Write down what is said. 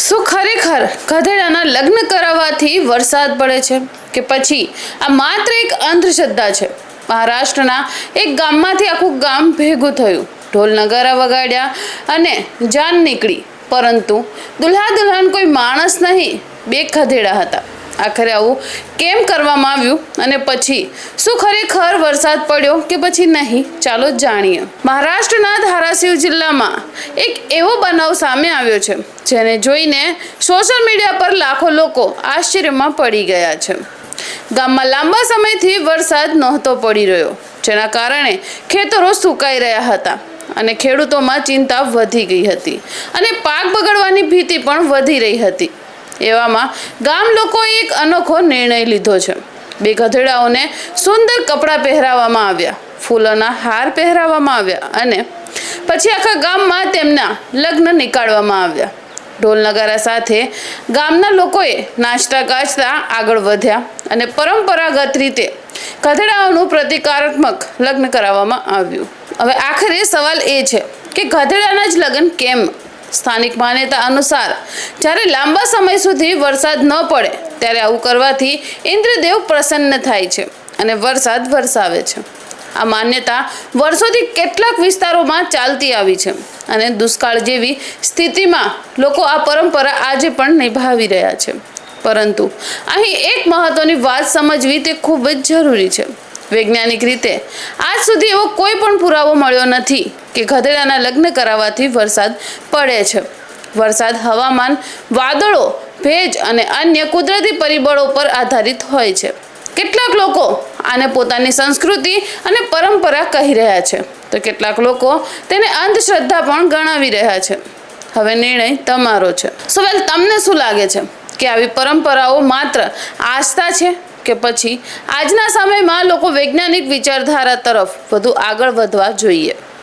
શું ખરેખર ગધેડાના લગ્ન કરાવવાથી વરસાદ પડે છે કે પછી આ માત્ર એક અંધશ્રદ્ધા છે? મહારાષ્ટ્રના એક ગામમાંથી આખું ગામ ભેગું થયું, ઢોલ નગારા વગાડ્યા અને જાન નીકળી, પરંતુ દુલ્હા દુલ્હન કોઈ માણસ નહીં, બે ગધેડા હતા. આખરે આવું કેમ કરવામાં આવ્યું અને પછી શું ખરેખર વરસાદ પડ્યો કે પછી નહીં? ચાલો જાણીએ. મહારાષ્ટ્રના ધારાશિવ જિલ્લામાં એક એવો બનાવ સામે આવ્યો છે જેને જોઈને સોશિયલ મીડિયા પર લાખો લોકો આશ્ચર્યમાં પડી ગયા છે. ગામમાં લાંબા સમયથી વરસાદ નહોતો પડી રહ્યો, જેના કારણે ખેતરો સુકાઈ રહ્યા હતા અને ખેડૂતોમાં ચિંતા વધી ગઈ હતી અને પાક બગડવાની ભીતિ પણ વધી રહી હતી. એવામાં ગામ લોકોએ એક અનોખો નિર્ણય લીધો છે. બે ગધેડાઓને સુંદર કપડાં પહેરાવવામાં આવ્યા, ફૂલોના હાર પહેરાવવામાં આવ્યા અને પછી આખા ગામમાં તેમના લગ્ન નીકાળવામાં આવ્યા. ઢોલ નગારા સાથે ગામના લોકોએ નાચતા ગાજતા આગળ વધ્યા અને પરંપરાગત રીતે ગધેડાઓનું પ્રતિકારાત્મક લગ્ન કરાવવામાં આવ્યું. હવે આખરે સવાલ એ છે કે ગધેડાના જ લગ્ન કેમ? સ્થાનિક માન્યતા અનુસાર જ્યારે લાંબા સમય સુધી વરસાદ ન પડે ત્યારે આવું કરવાથી ઇન્દ્રદેવ પ્રસન્ન થાય છે અને વરસાદ વરસાવે છે. આ માન્યતા વર્ષોથી કેટલાક વિસ્તારોમાં ચાલતી આવી છે અને દુષ્કાળ જેવી સ્થિતિમાં લોકો આ પરંપરા આજે પણ નિભાવી રહ્યા છે. પરંતુ અહીં એક મહત્વની વાત સમજવી તે ખૂબ જ જરૂરી છે. વૈજ્ઞાનિક રીતે આજ સુધી એવો કોઈ પણ પુરાવો મળ્યો નથી કે ગધેડાના લગ્ન કરાવવાથી વરસાદ પડે છે. વરસાદ હવામાન, વાદળો, ભેજ અને અન્ય કુદરતી પરિબળો પર આધારિત હોય છે. કેટલાક લોકો આને પોતાની સંસ્કૃતિ અને પરંપરા કહી રહ્યા છે, તો કેટલાક લોકો તેને અંધશ્રદ્ધા પણ ગણાવી રહ્યા છે. હવે નિર્ણય તમારો છે. સવાલ તમને શું લાગે છે કે આવી પરંપરાઓ માત્ર આસ્થા છે કે પછી આજના સમયમાં લોકો વૈજ્ઞાનિક વિચારધારા તરફ વધુ આગળ વધવા જોઈએ?